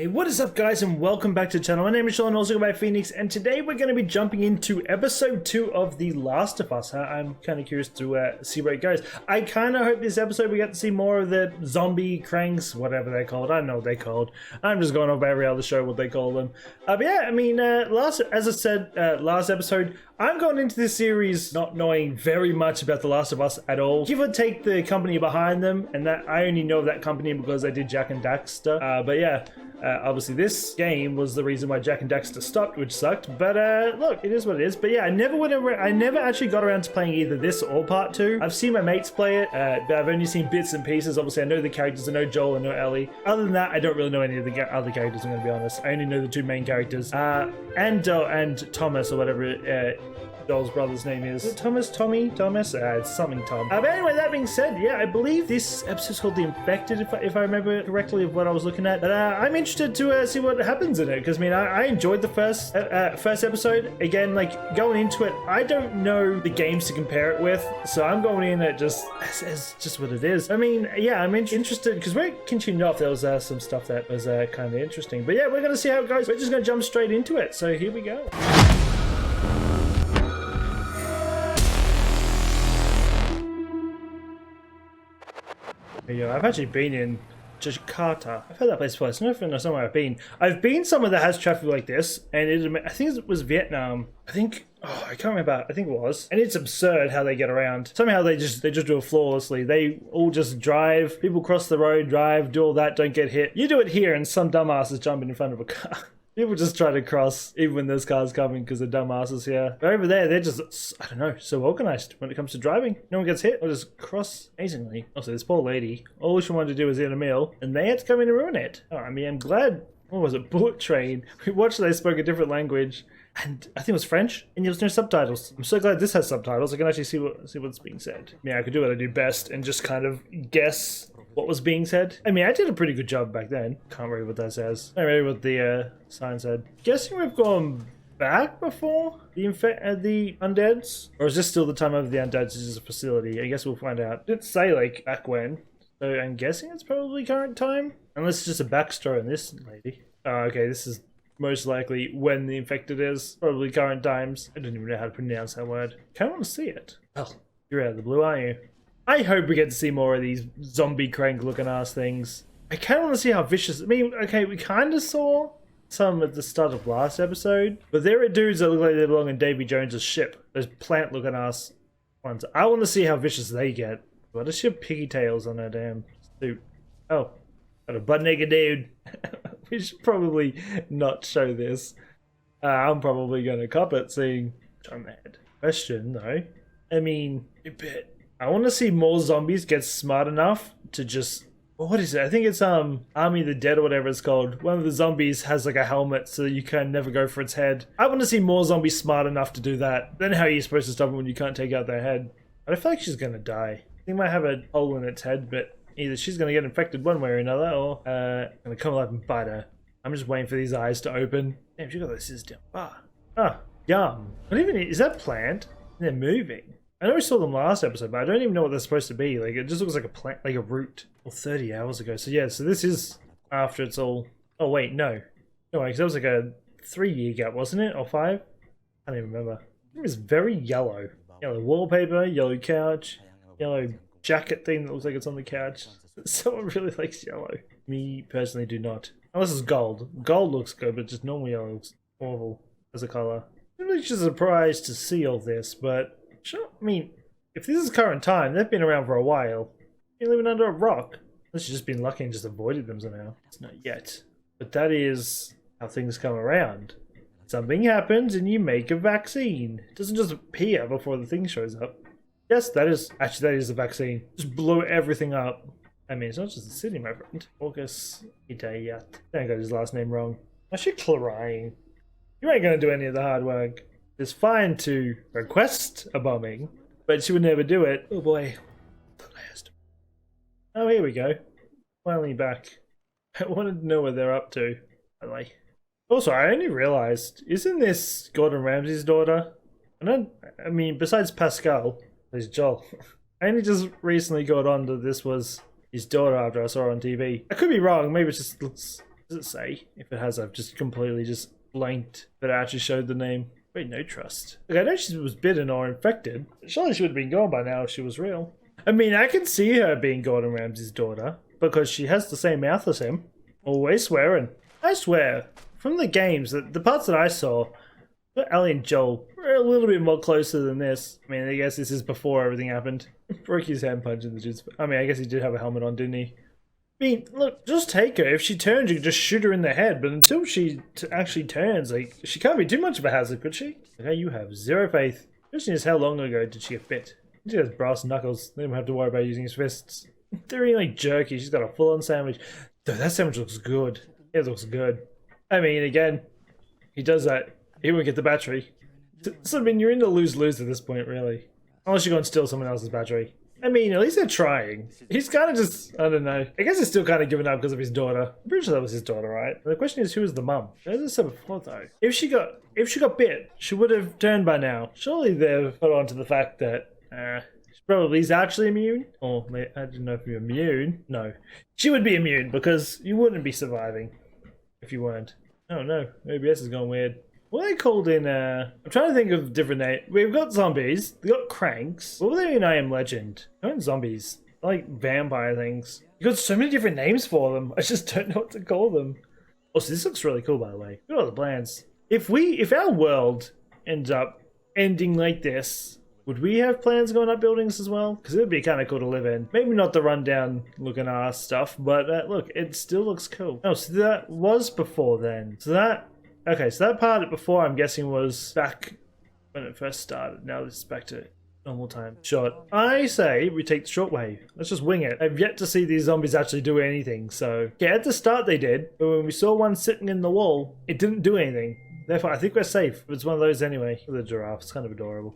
Hey, what is up guys, and welcome back to the channel. My name is Sean, also go by Phoenix, and today we're going to be jumping into episode 2 of The Last of Us. I'm kind of curious to see where it goes. I kind of hope this episode we get to see more of the zombie cranks, whatever they're called. I don't know what they're called. I'm just going over every other show what they call them. But yeah, I mean, as I said, last episode, I'm going into this series not knowing very much about The Last of Us at all. Give or take the company behind them, and that I only know of that company because they did Jak and Daxter. But yeah. Obviously this game was the reason why Jak and Daxter stopped, which sucked, but look, it is what it is. But yeah, I never actually got around to playing either this or part 2. I've seen my mates play it, but I've only seen bits and pieces. Obviously I know the characters, I know Joel, I know Ellie. Other than that, I don't really know any of the other characters, I'm gonna be honest. I only know the two main characters, Ando and Thomas, or whatever Joel's brother's name is. Is it Thomas? Tommy? Thomas? It's something Tom. But anyway, that being said, yeah, I believe this episode's called The Infected, if I remember correctly of what I was looking at. But I'm interested to see what happens in it, because I mean, I enjoyed the first episode. Again, like, going into it, I don't know the games to compare it with, so I'm going in at just as just what it is. I mean, yeah, I'm interested, because we're continuing off. There was some stuff that was kind of interesting. But yeah, we're going to see how it goes. We're just going to jump straight into it, so here we go. Yeah, I've actually been in Jakarta. I've heard that place twice. I don't know somewhere I've been. I've been somewhere that has traffic like this, and I think it was Vietnam. I can't remember. I think it was. And it's absurd how they get around. Somehow they just do it flawlessly. They all just drive. People cross the road, drive, do all that, don't get hit. You do it here, and some dumbass is jumping in front of a car. People just try to cross even when there's cars coming because they're dumbasses here. But over there, they're just, I don't know, so organized when it comes to driving. No one gets hit. They'll just cross amazingly. Also, this poor lady, all she wanted to do was eat a meal, and they had to come in and ruin it. Oh, I mean, I'm glad, what was it, Bullet Train. We watched they spoke a different language, and I think it was French, and there was no subtitles. I'm so glad this has subtitles. I can actually see what's being said. Yeah, I could do what I do best and just kind of guess what was being said. I mean, I did a pretty good job back then. Can't read what that says. I read what the sign said. Guessing we've gone back before the undeads? Or is this still the time of the undeads is just a facility? I guess we'll find out. It didn't say, like, back when. So I'm guessing it's probably current time? Unless it's just a backstory on this lady. Oh, okay, this is most likely when the infected is. Probably current times. I don't even know how to pronounce that word. Kinda want to see it. Oh, you're out of the blue, aren't you? I hope we get to see more of these zombie crank looking ass things. I kind of want to see how vicious. I mean, okay, we kind of saw some at the start of last episode, but there are dudes that look like they belong in Davy Jones's ship. Those plant looking ass ones. I want to see how vicious they get. What does she have piggy tails on her damn suit? Oh, got a butt naked dude. We should probably not show this. I'm probably gonna cop it, seeing on the head. Question though. I mean, a bit. I want to see more zombies get smart enough to just... What is it? I think it's Army of the Dead or whatever it's called. One of the zombies has like a helmet so you can never go for its head. I want to see more zombies smart enough to do that. Then how are you supposed to stop them when you can't take out their head? But I feel like she's going to die. I think it might have a hole in its head, but either she's going to get infected one way or another, or going to come alive and bite her. I'm just waiting for these eyes to open. Damn, she got those scissors down. Yum. What even is that plant? They're moving. I know we saw them last episode, but I don't even know what they're supposed to be. Like, it just looks like a plant, like a root. Well, 30 hours ago. So yeah, so this is after it's all... Oh wait, no. No, because that was like a 3-year gap, wasn't it? Or 5? I don't even remember. It was very yellow. Yellow wallpaper, yellow couch, yellow jacket thing that looks like it's on the couch. Someone really likes yellow. Me, personally, do not. Unless it's gold. Gold looks good, but just normal yellow looks awful as a colour. I'm really just surprised to see all this, but... Sure. I mean, if this is current time, they've been around for a while. You're living under a rock. Unless you've just been lucky and just avoided them somehow. It's not yet. But that is how things come around. Something happens and you make a vaccine. It doesn't just appear before the thing shows up. Yes, that is the vaccine. Just blow everything up. I mean, it's not just the city, my friend. August Hidayat. I got his last name wrong. I should crying. You ain't gonna do any of the hard work. It's fine to request a bombing, but she would never do it. Oh boy. Oh, here we go. Finally back. I wanted to know what they're up to. Also, I only realized, isn't this Gordon Ramsay's daughter? I mean, besides Pascal, there's Joel. I only just recently got on that this was his daughter after I saw her on TV. I could be wrong, maybe it's just Does it say? If it has, I've just completely just blanked that I actually showed the name. Wait, no trust. Like, I know she was bitten or infected. Surely she would have been gone by now if she was real. I mean, I can see her being Gordon Ramsay's daughter because she has the same mouth as him. Always swearing. I swear, from the games, the parts that I saw, Ellie and Joel were a little bit more closer than this. I mean, I guess this is before everything happened. Broke his hand punching the dudes. I mean, I guess he did have a helmet on, didn't he? I mean, look, just take her. If she turns, you can just shoot her in the head. But until she actually turns, like, she can't be too much of a hazard, could she? Okay, you have zero faith. The question is, how long ago did she get bit? She has brass knuckles. They don't have to worry about using his fists. They're really like jerky. She's got a full-on sandwich. Dude, that sandwich looks good. It looks good. I mean, again, he does that. He won't get the battery. So, I mean, you're in the lose-lose at this point, really. Unless you go and steal someone else's battery. I mean, at least they're trying. He's kind of just, I don't know. I guess he's still kind of giving up because of his daughter. I'm pretty sure that was his daughter, right? The question is, who is the mum? As I said before, though, if she got bit, she would have turned by now. Surely they've got on to the fact that she probably is actually immune. Or I didn't know if you're immune. No, she would be immune because you wouldn't be surviving if you weren't. Oh no, OBS has gone weird. What are they called in, I'm trying to think of different names. We've got zombies, we've got cranks. What were they in I Am Legend? They're not zombies. They're like vampire things. You've got so many different names for them. I just don't know what to call them. Also, this looks really cool, by the way. Look at all the plans. If our world ends up ending like this, would we have plans going up buildings as well? Because it would be kind of cool to live in. Maybe not the rundown looking ass stuff, but look, it still looks cool. Oh, so that was before then. Okay, so that part before, I'm guessing, was back when it first started. Now this is back to normal time. Shot. I say we take the short way. Let's just wing it. I've yet to see these zombies actually do anything, so... Okay, at the start they did, but when we saw one sitting in the wall, it didn't do anything. Therefore, I think we're safe. It's one of those anyway. The giraffe, it's kind of adorable.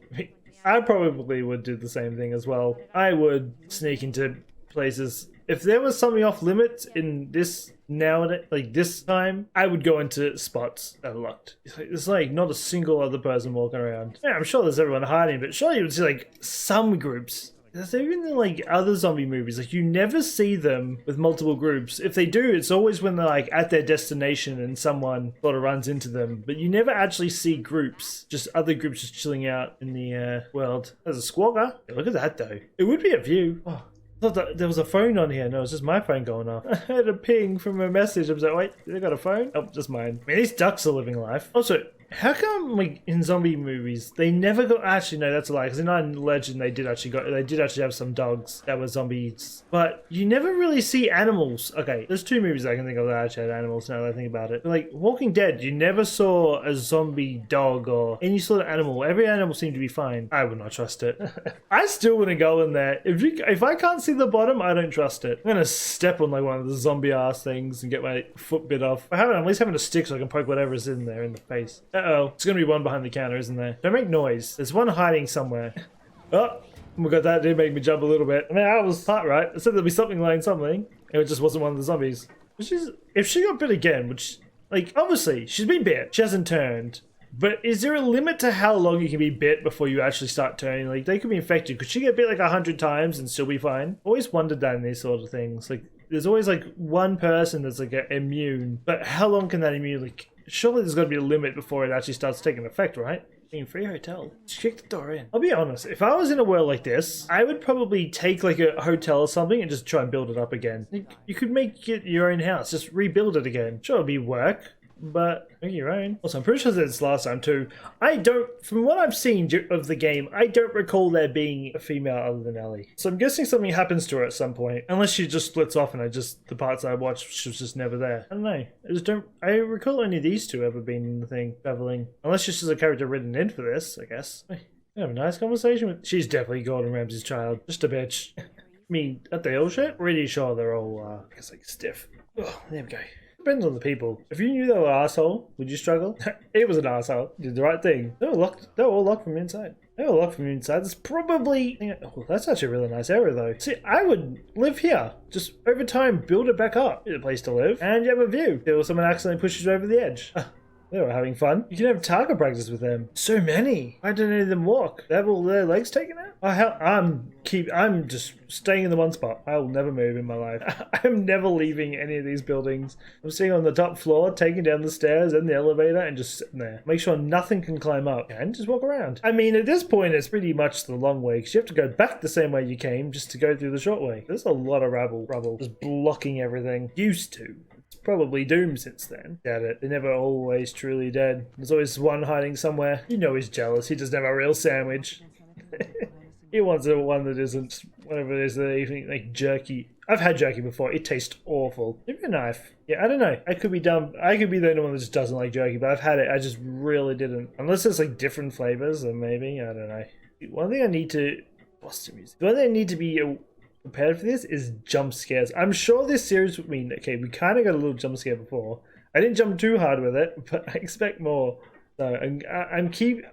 I probably would do the same thing as well. I would sneak into places. If there was something off limits in this nowadays, like this time, I would go into spots that are locked. It's like not a single other person walking around. Yeah, I'm sure there's everyone hiding, but surely you would see like some groups. There's even in like other zombie movies, like you never see them with multiple groups. If they do, it's always when they're like at their destination and someone sort of runs into them. But you never actually see groups, just other groups just chilling out in the world. There's a squawker. Yeah, look at that though. It would be a view. Oh. I thought that there was a phone on here. No, it's just my phone going off. I had a ping from a message. I was like, wait, they got a phone? Oh, just mine. I mean, these ducks are living life. Also, how come like in zombie movies they never got? Actually, no, that's a lie. Because in I Am Legend they did actually have some dogs that were zombies, but you never really see animals. Okay, there's two movies I can think of that actually had animals. Now that I think about it, but, like Walking Dead, you never saw a zombie dog or any sort of animal. Every animal seemed to be fine. I would not trust it. I still wouldn't go in there. If I can't see the bottom, I don't trust it. I'm gonna step on like one of the zombie ass things and get my foot bit off. I'm at least having a stick so I can poke whatever's in there in the face. Uh-oh. It's gonna be one behind the counter, isn't there? Don't make noise. There's one hiding somewhere. Oh my god, that did make me jump a little bit. I mean, I was part right. I said there'd be something lying something. And it just wasn't one of the zombies. If she got bit again, which, like, obviously, she's been bit. She hasn't turned. But is there a limit to how long you can be bit before you actually start turning? Like, they could be infected. Could she get bit like 100 times and still be fine? Always wondered that in these sort of things. Like, there's always like one person that's like immune. But how long can that immune, like, surely there's got to be a limit before it actually starts taking effect, right? In free hotel. Just kick the door in. I'll be honest, if I was in a world like this, I would probably take like a hotel or something and just try and build it up again. You could make it your own house, just rebuild it again. Sure, it'll be work, but make it your own. Also, I'm pretty sure this last time too. From what I've seen of the game, I don't recall there being a female other than Ellie. So I'm guessing something happens to her at some point. Unless she just splits off and the parts I watched, she was just never there. I don't know. I recall only these two ever being in the thing, traveling. Unless she's just a character written in for this, I guess. I have a nice conversation with... She's definitely Gordon Ramsay's child. Just a bitch. I mean, are they all shit? Pretty sure they're all, I guess, like, stiff. Oh, there we go. Depends on the people. If you knew they were an asshole, would you struggle? It was an asshole. Did the right thing. They were all locked from inside. There's probably... Oh, that's actually a really nice area, though. See, I would live here. Just over time, build it back up. It's a place to live. And you have a view. Till someone accidentally pushes you over the edge. They were having fun. You can have target practice with them. So many. Why don't any of them walk? They have all their legs taken out? Oh hell, I'm just staying in the one spot. I will never move in my life. I'm never leaving any of these buildings. I'm sitting on the top floor, taking down the stairs and the elevator and just sitting there. Make sure nothing can climb up and just walk around. I mean, at this point, it's pretty much the long way because you have to go back the same way you came just to go through the short way. There's a lot of rubble just blocking everything. Used to. Probably doomed since then. Doubt it. They're never always truly dead. There's always one hiding somewhere. You know he's jealous. He doesn't have a real sandwich. He wants a one that isn't whatever it is they're eating, like jerky. I've had jerky before. It tastes awful. Give me a knife. Yeah, I don't know. I could be dumb. I could be the only one that just doesn't like jerky, but I've had it. I just really didn't. Unless it's like different flavors, then maybe. I don't know. One thing I need to... Boston music. The one thing I need to be... prepared for this is jump scares. I'm sure this series would mean, okay, we kind of got a little jump scare before. I didn't jump too hard with it, but I expect more. So I'm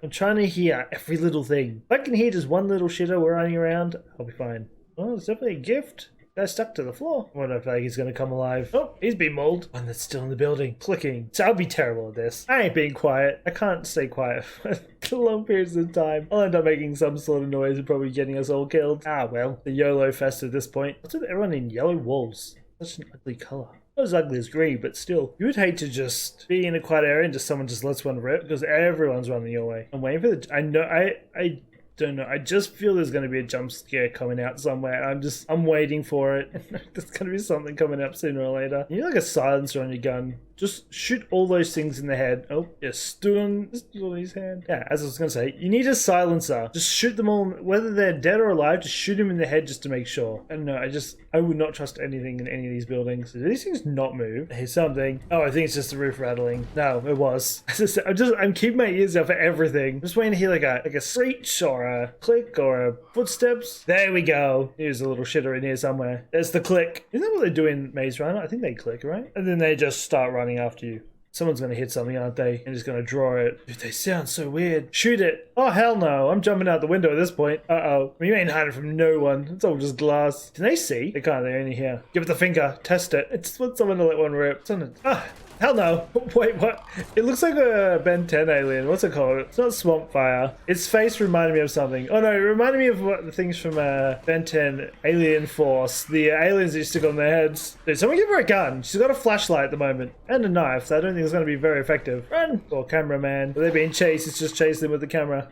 trying to hear every little thing. If I can hear just one little shitter running around, I'll be fine. Oh, it's definitely a gift. Guy's stuck to the floor. I wonder if he's going to come alive. Oh, he's been mauled. One that's still in the building. Clicking. So I'll be terrible at this. I ain't being quiet. I can't stay quiet for long periods of time. I'll end up making some sort of noise and probably getting us all killed. Ah, well. The YOLO fest at this point. What's with everyone in yellow walls? Such an ugly color. Not as ugly as green, but still. You would hate to just be in a quiet area and just someone just lets one rip because everyone's running your way. I'm waiting for the... I know... I don't know. I just feel there's going to be a jump scare coming out somewhere. I'm waiting for it. There's going to be something coming up sooner or later. You need like a silencer on your gun. Just shoot all those things in the head. Oh, yeah, stood on his hand. Yeah, as I was going to say, you need a silencer. Just shoot them all, whether they're dead or alive, just shoot them in the head just to make sure. I don't know, I would not trust anything in any of these buildings. Do these things not move? Here's something. Oh, I think it's just the roof rattling. No, it was. As I said, I'm keeping my ears out for everything. I'm just waiting to hear like a screech or a click or a footsteps. There we go. Here's a little shitter in here somewhere. There's the click. Isn't that what they do in Maze Runner? I think they click, right? And then they just start running after you. Someone's going to hit something, aren't they? And just going to draw it. Dude, they sound so weird. Shoot it. Oh, hell no. I'm jumping out the window at this point. Uh-oh. You ain't hiding from no one. It's all just glass. Can they see? They can't. They're only here. Give it the finger. Test it. It's want someone to let one rip. Hell no. Wait, what? It looks like a Ben 10 alien. What's it called? It's not Swamp Fire. Its face reminded me of something. Oh no, it reminded me of what the things from Ben 10 Alien Force. The aliens that you stick on their heads. Dude, someone give her a gun. She's got a flashlight at the moment. And a knife, so I don't think it's going to be very effective. Run! Or cameraman. They're being chased, it's just chasing them with the camera.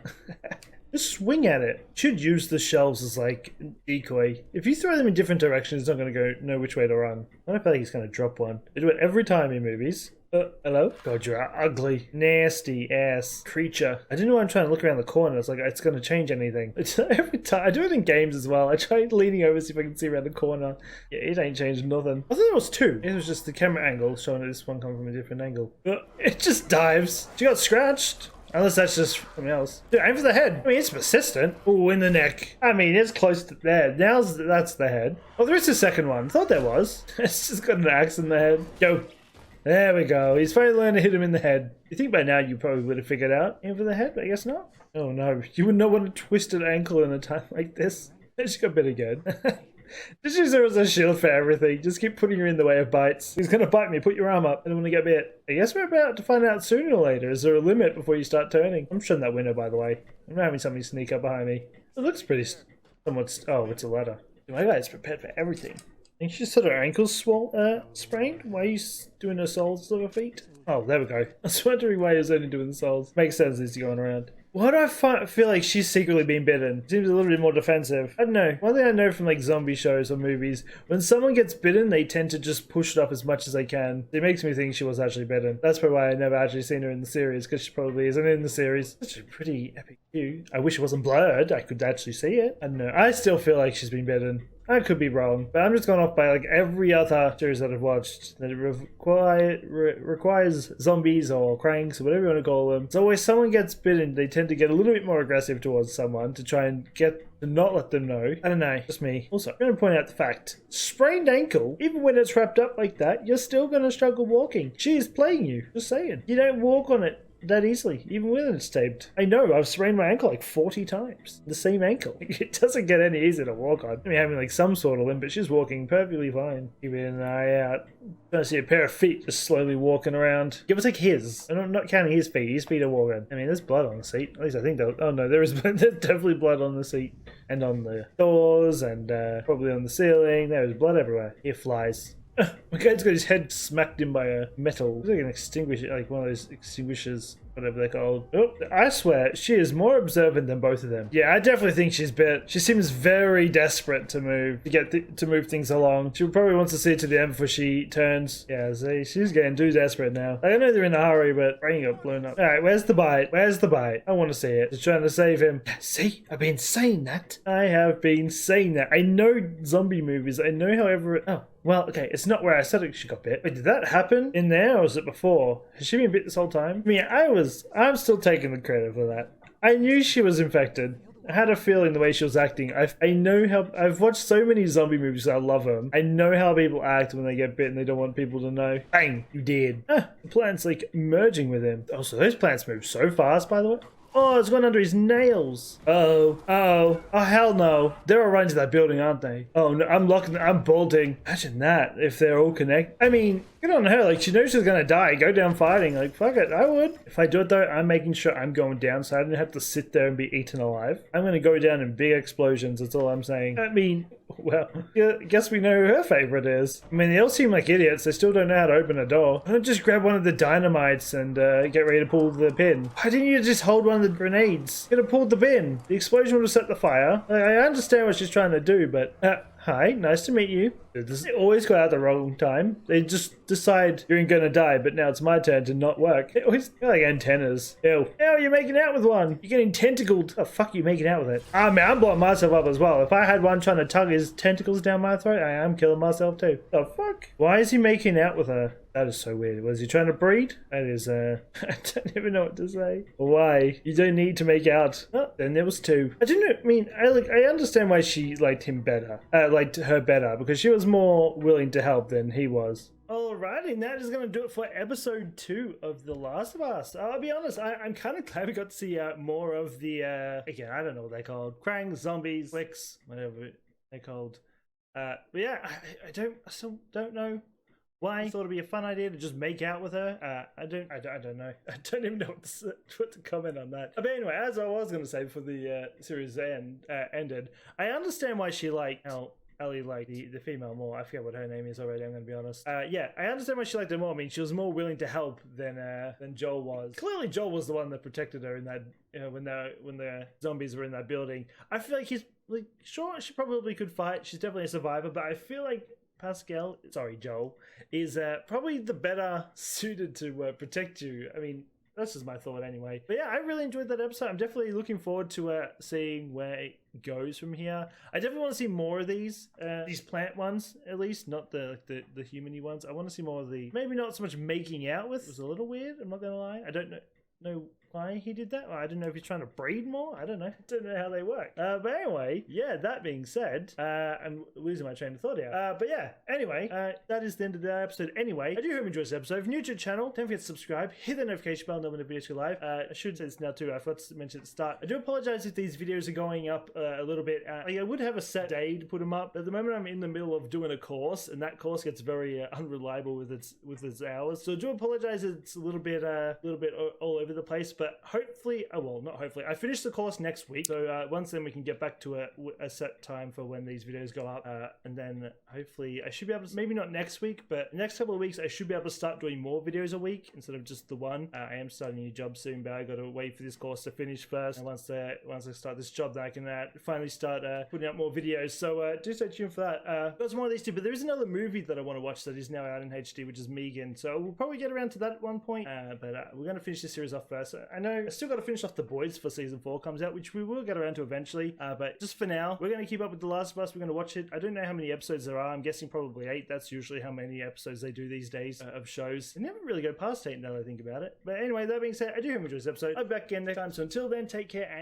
Just swing at it. Should use the shelves as like decoy. If you throw them in different directions, it's not going to know which way to run. I don't feel like he's going to drop one. They do it every time in movies. Hello? God, you're an ugly, nasty ass creature. I didn't know I'm trying to look around the corner. It's like, it's going to change anything. It's every time. I do it in games as well. I try leaning over to see if I can see around the corner. Yeah, it ain't changed nothing. I thought it was two. It was just the camera angle showing that this one comes from a different angle. It just dives. She got scratched. Unless that's just something else. Dude, aim for the head. I mean, it's persistent. Ooh, in the neck. I mean, it's close to there. Now that's the head. Oh, there is a second one. I thought there was. It's just got an axe in the head. Go. There we go. He's finally learned to hit him in the head. You think by now you probably would have figured out. Aim for the head, but I guess not. Oh no, you would not want a twisted ankle in a time like this. She got better good. Just use her as a shield for everything. Just keep putting her in the way of bites. He's gonna bite me. Put your arm up. I don't want to get bit. I guess we're about to find out sooner or later. Is there a limit before you start turning? I'm shutting that window, by the way. I'm not having somebody sneak up behind me. It looks pretty somewhat... Oh, it's a ladder. My guy's prepared for everything. I think she just had her ankles sprained. Why are you doing her soles of her feet? Oh, there we go. I was wondering why he was only doing the soles. Makes sense as you're going around. Why do I feel like she's secretly been bitten? Seems a little bit more defensive. I don't know. One thing I know from like zombie shows or movies, when someone gets bitten, they tend to just push it up as much as they can. It makes me think she was actually bitten. That's probably why I never actually seen her in the series, because she probably isn't in the series. Such a pretty epic view. I wish it wasn't blurred. I could actually see it. I don't know. I still feel like she's been bitten. I could be wrong, but I'm just going off by like every other series that I've watched that requires zombies or cranks or whatever you want to call them. It's always someone gets bitten, they tend to get a little bit more aggressive towards someone to try and get to not let them know. I don't know, just me. Also, I'm going to point out the fact, sprained ankle, even when it's wrapped up like that, you're still going to struggle walking. She is playing you, just saying. You don't walk on it that easily, even when it's taped. I know, I've sprained my ankle like 40 times. The same ankle. It doesn't get any easier to walk on. I mean, having like some sort of limp, but she's walking perfectly fine. Keeping an eye out. Trying to see a pair of feet just slowly walking around. Give or take his. I'm not counting his feet. His feet are walking. I mean, there's blood on the seat. At least I think there's... Oh no, there is there's definitely blood on the seat. And on the doors, and probably on the ceiling. There's blood everywhere. Here flies. My guy's got his head smacked in by a metal. It's like an extinguisher, like one of those extinguishers, whatever they're called. Oh, I swear, she is more observant than both of them. Yeah, I definitely think she's bit. She seems very desperate to move, to move things along. She probably wants to see it to the end before she turns. Yeah, see, she's getting too desperate now. I know they're in a hurry, but brain got blown up. All right, where's the bite? Where's the bite? I want to see it. She's trying to save him. See, I've been saying that. I have been saying that. I know zombie movies. I know however. Oh. Well, okay, it's not where I said she got bit. Wait, did that happen in there, or was it before? Has she been bit this whole time? I mean, I'm still taking the credit for that. I knew she was infected. I had a feeling the way she was acting. I know how... I've watched so many zombie movies, I love them. I know how people act when they get bit and they don't want people to know. Bang, you did. The plant's like merging with him. Oh, so those plants move so fast, by the way. Oh, it's gone under his nails. Oh, hell no. They're all running to that building, aren't they? Oh, no, I'm bolting. Imagine that, if they're all connected. I mean, good on her. Like, she knows she's gonna die. Go down fighting. Like, fuck it, I would. If I do it, though, I'm making sure I'm going down so I don't have to sit there and be eaten alive. I'm gonna go down in big explosions, that's all I'm saying. I mean... Well, yeah, guess we know who her favorite is. I mean, they all seem like idiots. They still don't know how to open a door. Why don't just grab one of the dynamites and get ready to pull the pin? Why didn't you just hold one of the grenades? You could have pulled the pin. The explosion would have set the fire. I understand what she's trying to do, but... Hi, nice to meet you. They always go out the wrong time. They just decide you're gonna die, but now it's my turn to not work. They always they're like antennas. Ew. Ew, you're making out with one. You're getting tentacled. Oh, fuck you making out with it. I mean, I'm blowing myself up as well. If I had one trying to tug his tentacles down my throat, I am killing myself too. The fuck? Why is he making out with her? That is so weird. Was he trying to breed? That is, I don't even know what to say. Why? You don't need to make out. Oh, then there was two. I don't know. I mean, I understand why she liked him better. Liked her better, because she was more willing to help than he was. Alrighty, and that is going to do it for episode 2 of The Last of Us. I'll be honest, I'm kind of glad we got to see more of the, again, I don't know what they're called. Krang, zombies, flicks, whatever they're called. But yeah, I still don't know why I thought it'd be a fun idea to just make out with her. I don't know. I don't even know what to comment on that. But anyway, as I was going to say before the series ended, I understand why she liked Ellie liked the female more. I forget what her name is already, I'm going to be honest. Yeah, I understand why she liked her more. I mean, she was more willing to help than Joel was. Clearly, Joel was the one that protected her in that when the zombies were in that building. I feel like he's like, sure, she probably could fight. She's definitely a survivor, but I feel like Joel, is probably the better suited to protect you. I mean, that's just my thought anyway. But yeah, I really enjoyed that episode. I'm definitely looking forward to seeing where it goes from here. I definitely want to see more of these plant ones, at least, not the human-y ones. I want to see more of the, maybe not so much making out with. It was a little weird, I'm not going to lie. I don't know why he did that. I don't know if he's trying to breed more. I don't know. I don't know how they work. But anyway, yeah, that being said, I'm losing my train of thought here. But yeah, anyway, that is the end of the episode anyway. I do hope you enjoyed this episode. If you're new to the channel, don't forget to subscribe, hit the notification bell, know when the videos go live. I should say this now too. I forgot to mention at the start. I do apologize if these videos are going up a little bit. I would have a set day to put them up. At the moment, I'm in the middle of doing a course, and that course gets very unreliable with its hours. So I do apologize. It's a little bit all over the place. But hopefully, not hopefully, I finish the course next week. So once then we can get back to a set time for when these videos go up. And then hopefully I should be able to, maybe not next week, but next couple of weeks, I should be able to start doing more videos a week instead of just the one. I am starting a new job soon, but I got to wait for this course to finish first. And once I start this job, then I can finally start putting out more videos. So do stay tuned for that. Got some more of these too, but there is another movie that I want to watch that is now out in HD, which is Megan. So we'll probably get around to that at one point. But we're going to finish this series off first. I know I still got to finish off The Boys for season 4 comes out, which we will get around to eventually. But just for now, we're going to keep up with The Last of Us. We're going to watch it. I don't know how many episodes there are. I'm guessing probably 8. That's usually how many episodes they do these days of shows. They never really go past 8 now that I think about it. But anyway, that being said, I do hope you enjoyed this episode. I'll be back again next time. So until then, take care and